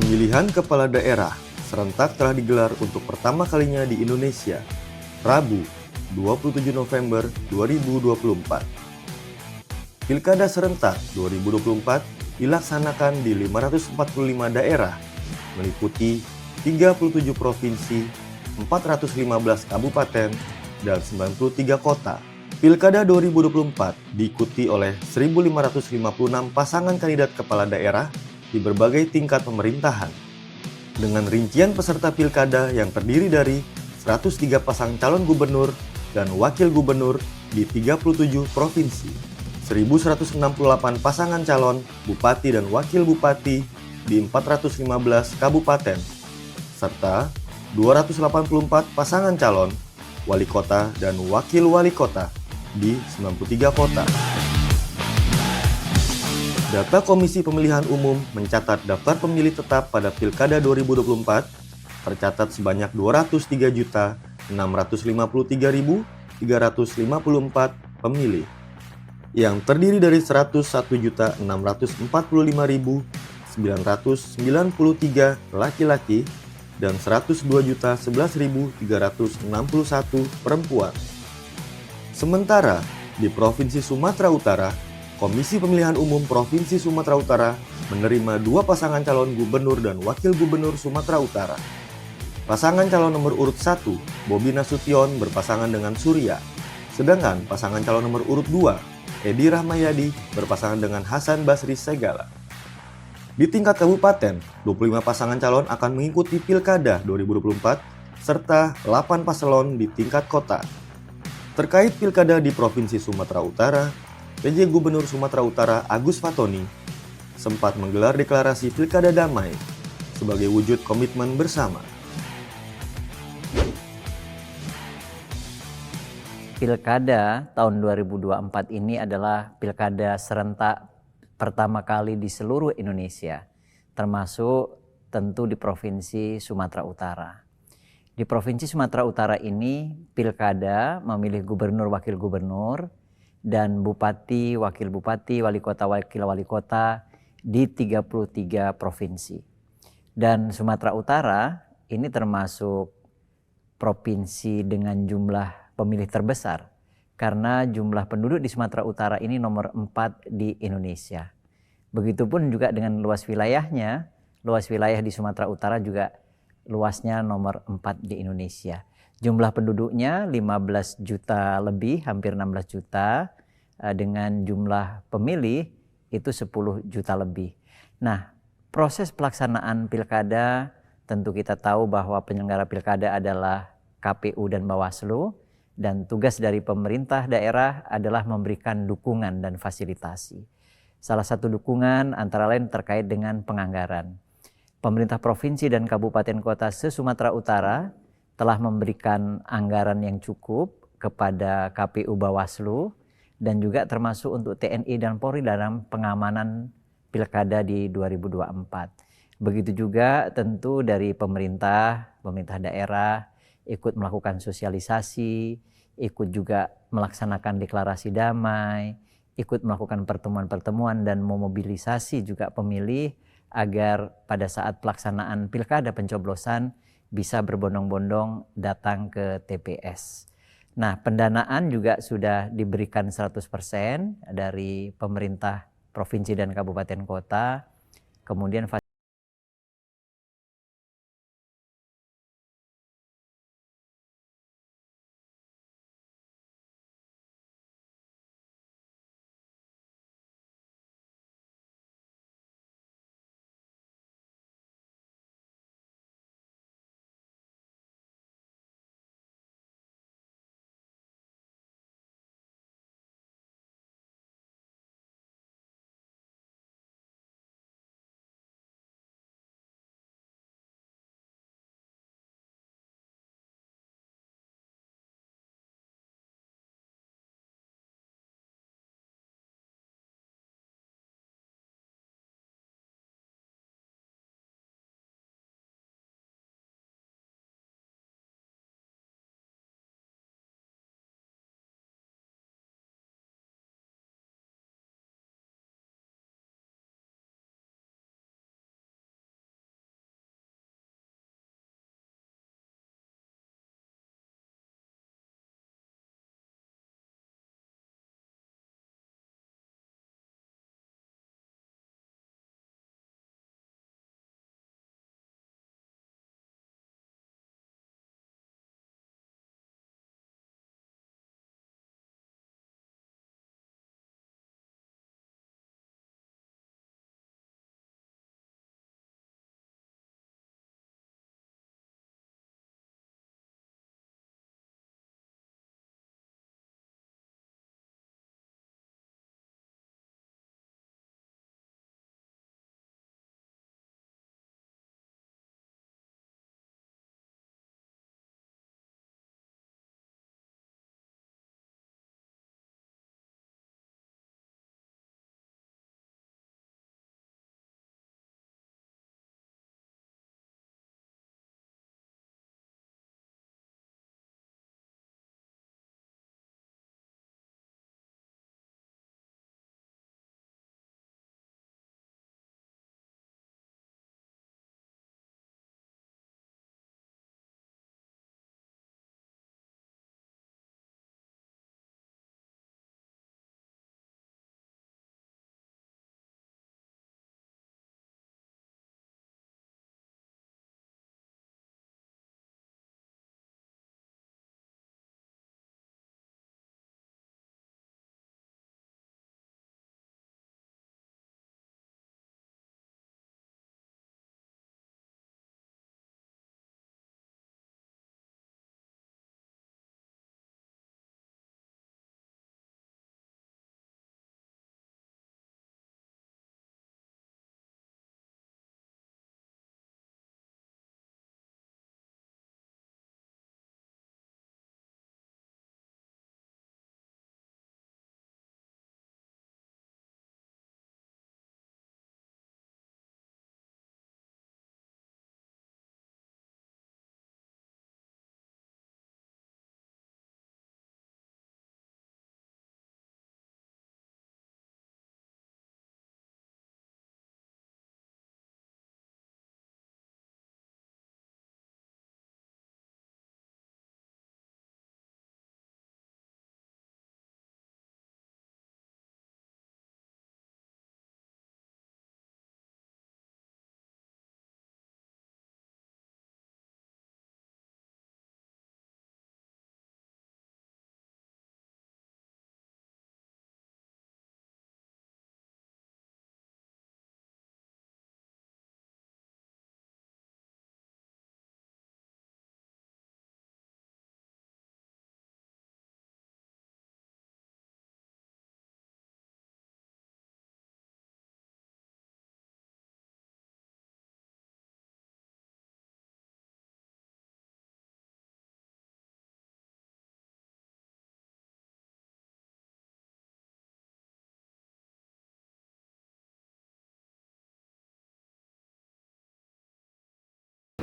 Pemilihan kepala daerah serentak telah digelar untuk pertama kalinya di Indonesia, Rabu, 27 November 2024. Pilkada serentak 2024 dilaksanakan di 545 daerah, meliputi 37 provinsi, 415 kabupaten, dan 93 kota. Pilkada 2024 diikuti oleh 1.556 pasangan kandidat kepala daerah di berbagai tingkat pemerintahan. Dengan rincian peserta pilkada yang terdiri dari 103 pasang calon gubernur dan wakil gubernur di 37 provinsi, 1.168 pasangan calon bupati dan wakil bupati di 415 kabupaten, serta 284 pasangan calon wali kota dan wakil wali kota di 93 kota. Data Komisi Pemilihan Umum mencatat daftar pemilih tetap pada Pilkada 2024 tercatat sebanyak 203.653.354 pemilih, yang terdiri dari 101.645.993 laki-laki dan 102.011.361 perempuan. Sementara di Provinsi Sumatera Utara, Komisi Pemilihan Umum Provinsi Sumatera Utara menerima 2 pasangan calon gubernur dan wakil gubernur Sumatera Utara. Pasangan calon nomor urut 1, Bobi Nasution berpasangan dengan Surya. Sedangkan pasangan calon nomor urut 2, Edi Rahmayadi berpasangan dengan Hasan Basri Segala. Di tingkat kabupaten, 25 pasangan calon akan mengikuti Pilkada 2024 serta 8 paslon di tingkat kota. Terkait Pilkada di Provinsi Sumatera Utara, PJ Gubernur Sumatera Utara Agus Fatoni sempat menggelar deklarasi Pilkada Damai sebagai wujud komitmen bersama. Pilkada tahun 2024 ini adalah pilkada serentak pertama kali di seluruh Indonesia, termasuk tentu di Provinsi Sumatera Utara. Di Provinsi Sumatera Utara ini, pilkada memilih gubernur, wakil gubernur, dan bupati, wakil bupati, wali kota, wakil wali kota di 33 provinsi. Dan Sumatera Utara ini termasuk provinsi dengan jumlah pemilih terbesar karena jumlah penduduk di Sumatera Utara ini nomor 4 di Indonesia. Begitupun juga dengan luas wilayahnya, luas wilayah di Sumatera Utara juga luasnya nomor 4 di Indonesia. Jumlah penduduknya 15 juta lebih, hampir 16 juta, dengan jumlah pemilih itu 10 juta lebih. Nah, proses pelaksanaan pilkada tentu kita tahu bahwa penyelenggara pilkada adalah KPU dan Bawaslu, dan tugas dari pemerintah daerah adalah memberikan dukungan dan fasilitasi. Salah satu dukungan antara lain terkait dengan penganggaran. Pemerintah provinsi dan kabupaten kota se-Sumatera Utara telah memberikan anggaran yang cukup kepada KPU Bawaslu dan juga termasuk untuk TNI dan Polri dalam pengamanan pilkada di 2024. Begitu juga tentu dari pemerintah daerah ikut melakukan sosialisasi, ikut juga melaksanakan deklarasi damai, ikut melakukan pertemuan-pertemuan dan memobilisasi juga pemilih agar pada saat pelaksanaan pilkada pencoblosan bisa berbondong-bondong datang ke TPS. Nah, pendanaan juga sudah diberikan 100% dari pemerintah provinsi dan kabupaten kota, kemudian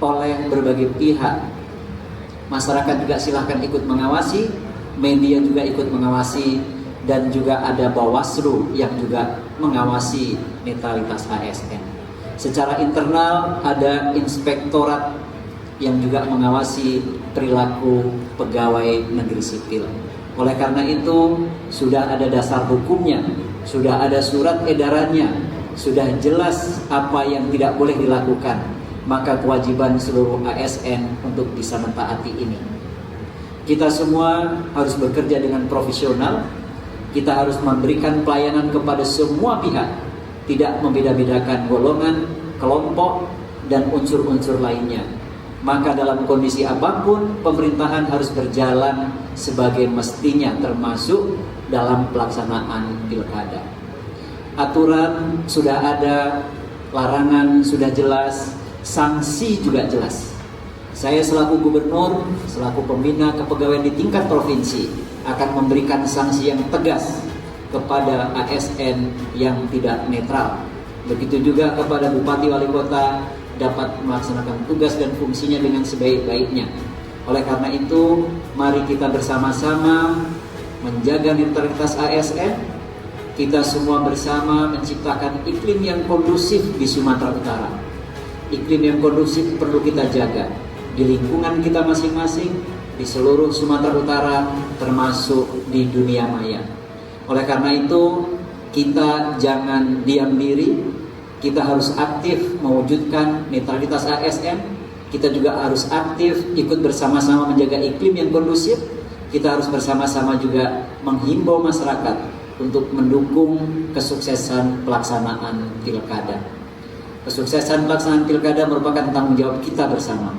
oleh berbagai pihak. Masyarakat juga silahkan ikut mengawasi, media juga ikut mengawasi, dan juga ada Bawaslu yang juga mengawasi netralitas ASN. Secara internal ada inspektorat yang juga mengawasi perilaku pegawai negeri sipil. Oleh karena itu sudah ada dasar hukumnya, sudah ada surat edarannya, sudah jelas apa yang tidak boleh dilakukan. Maka kewajiban seluruh ASN untuk bisa mentaati ini. Kita semua harus bekerja dengan profesional. Kita harus memberikan pelayanan kepada semua pihak, tidak membeda-bedakan golongan, kelompok, dan unsur-unsur lainnya. Maka dalam kondisi apapun, pemerintahan harus berjalan sebagai mestinya, termasuk dalam pelaksanaan pilkada. Aturan sudah ada, larangan sudah jelas, sanksi juga jelas. Saya selaku gubernur, selaku pembina kepegawaian di tingkat provinsi akan memberikan sanksi yang tegas kepada ASN yang tidak netral. Begitu juga kepada bupati wali kota dapat melaksanakan tugas dan fungsinya dengan sebaik-baiknya. Oleh karena itu, mari kita bersama-sama menjaga netralitas ASN. Kita semua bersama menciptakan iklim yang kondusif di Sumatera Utara. Iklim yang kondusif perlu kita jaga di lingkungan kita masing-masing, di seluruh Sumatera Utara, termasuk di dunia maya. Oleh karena itu, kita jangan diam diri, kita harus aktif mewujudkan netralitas ASN, kita juga harus aktif ikut bersama-sama menjaga iklim yang kondusif, kita harus bersama-sama juga menghimbau masyarakat untuk mendukung kesuksesan pelaksanaan pilkada. Kesuksesan pelaksanaan pilkada merupakan tanggung jawab kita bersama.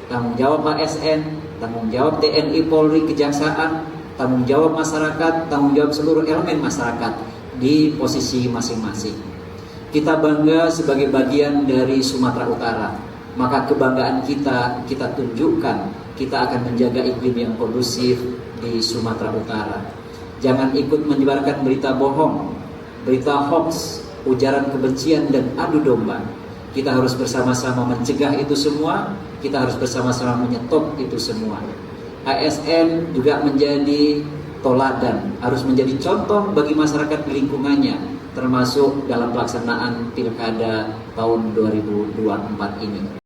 Tanggung jawab ASN, tanggung jawab TNI, Polri, Kejaksaan, tanggung jawab masyarakat, tanggung jawab seluruh elemen masyarakat di posisi masing-masing. Kita bangga sebagai bagian dari Sumatera Utara. Maka kebanggaan kita tunjukkan. Kita akan menjaga iklim yang kondusif di Sumatera Utara. Jangan ikut menyebarkan berita bohong, berita hoax, ujaran kebencian dan adu domba. Kita harus bersama-sama mencegah itu semua. Kita harus bersama-sama menyetop itu semua. ASN juga menjadi toladan, harus menjadi contoh bagi masyarakat di lingkungannya, termasuk dalam pelaksanaan pilkada tahun 2024 ini.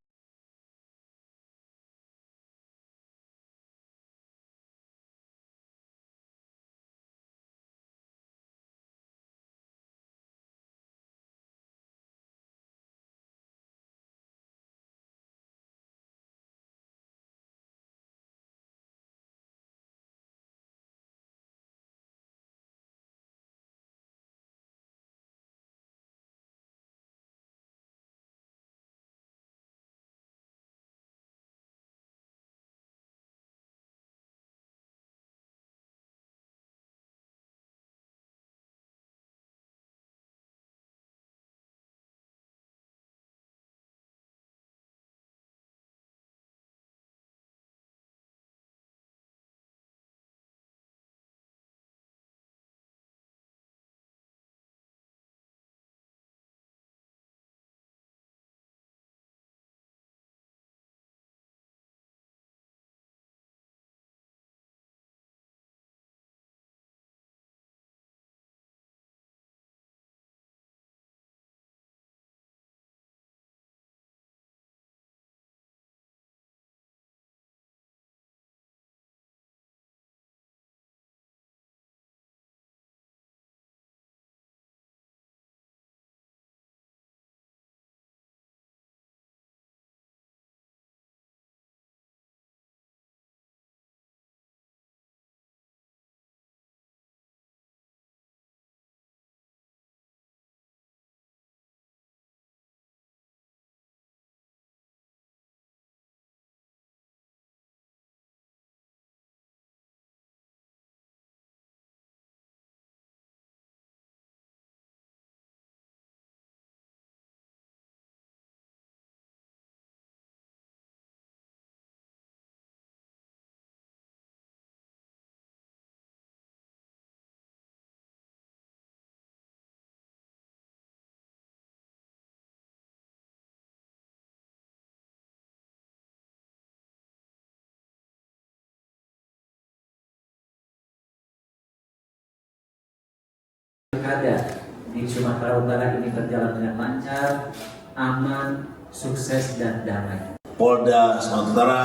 Pilkada di Sumatera Utara ini berjalan dengan lancar, aman, sukses, dan damai. Polda Sumatera Utara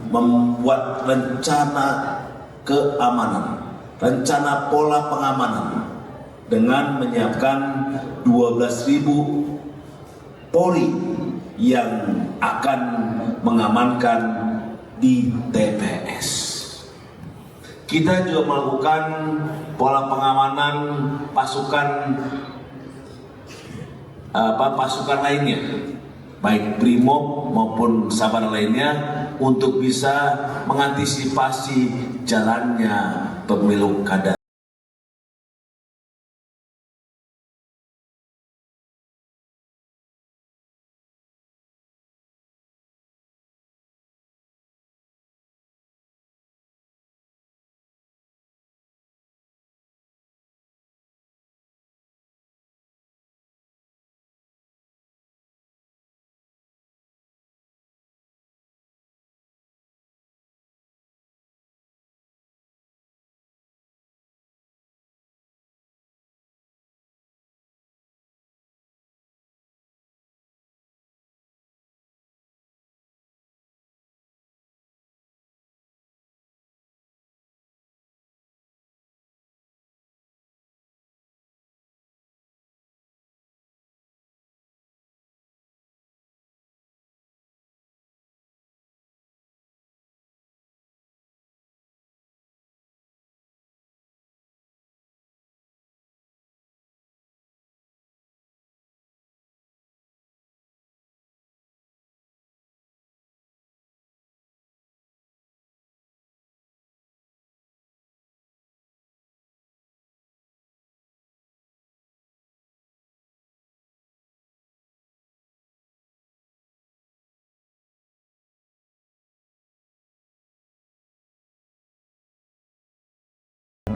membuat rencana keamanan, rencana pola pengamanan dengan menyiapkan 12.000 Polri yang akan mengamankan di TPS. Kita juga melakukan pola pengamanan pasukan lainnya, baik Brimob maupun Sabara lainnya, untuk bisa mengantisipasi jalannya pemilu kada.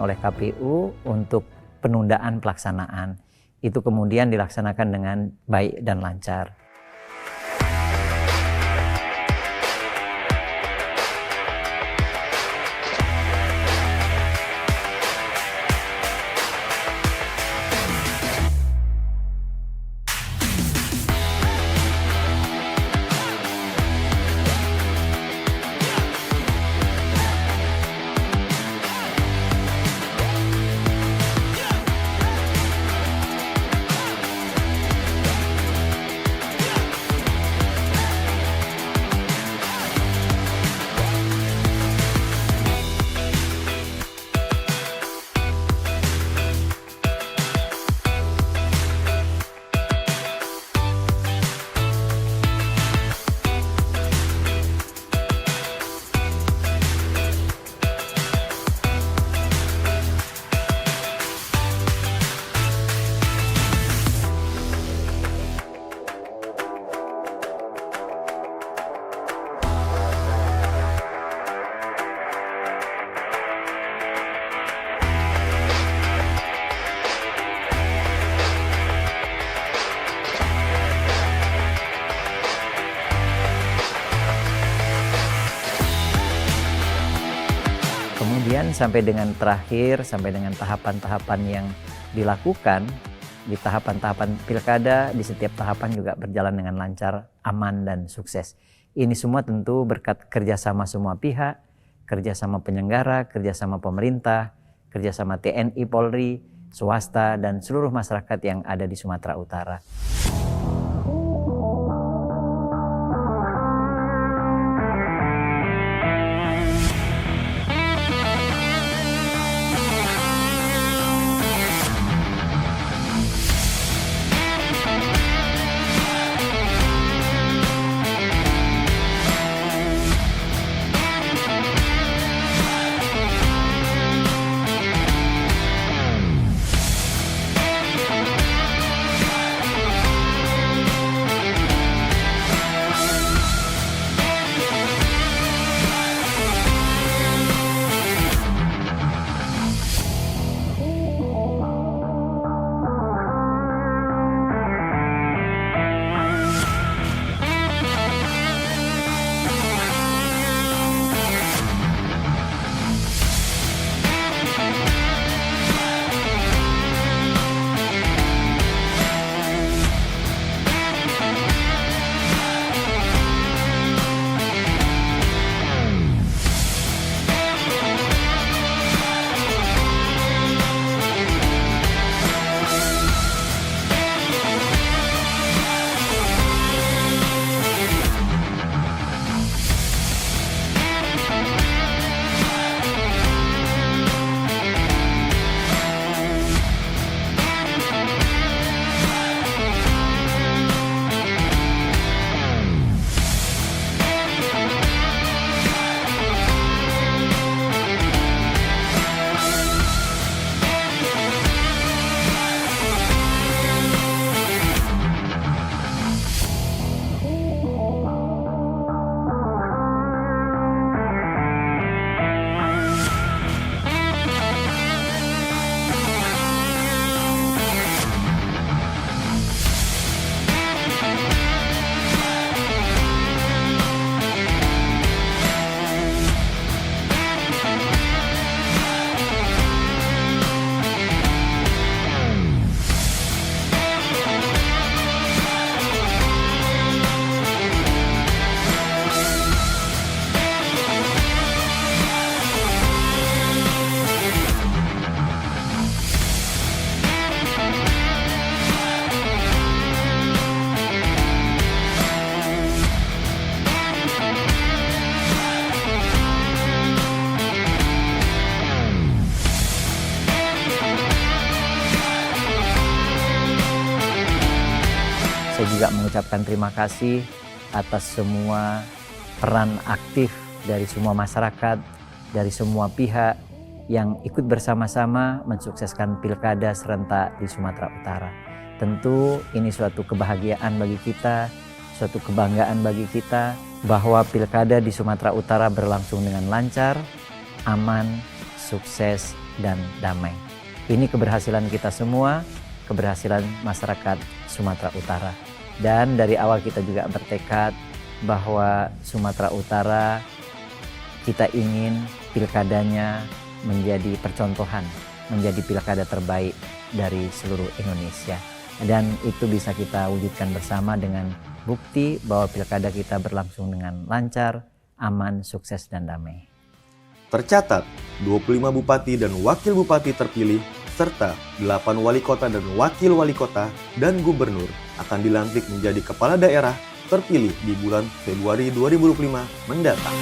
Oleh KPU untuk penundaan pelaksanaan. Itu kemudian dilaksanakan dengan baik dan lancar. Kemudian sampai dengan terakhir, sampai dengan tahapan-tahapan yang dilakukan, di tahapan-tahapan pilkada, di setiap tahapan juga berjalan dengan lancar, aman, dan sukses. Ini semua tentu berkat kerjasama semua pihak, kerjasama penyelenggara, kerjasama pemerintah, kerjasama TNI, Polri, swasta, dan seluruh masyarakat yang ada di Sumatera Utara. Saya juga mengucapkan terima kasih atas semua peran aktif dari semua masyarakat, dari semua pihak yang ikut bersama-sama mensukseskan pilkada serentak di Sumatera Utara. Tentu ini suatu kebahagiaan bagi kita, suatu kebanggaan bagi kita bahwa pilkada di Sumatera Utara berlangsung dengan lancar, aman, sukses, dan damai. Ini keberhasilan kita semua, keberhasilan masyarakat Sumatera Utara. Dan dari awal kita juga bertekad bahwa Sumatera Utara kita ingin pilkadanya menjadi percontohan, menjadi pilkada terbaik dari seluruh Indonesia. Dan itu bisa kita wujudkan bersama dengan bukti bahwa pilkada kita berlangsung dengan lancar, aman, sukses, dan damai. Tercatat, 25 bupati dan wakil bupati terpilih, serta 8 wali kota dan wakil wali kota dan gubernur akan dilantik menjadi kepala daerah terpilih di bulan Februari 2025 mendatang.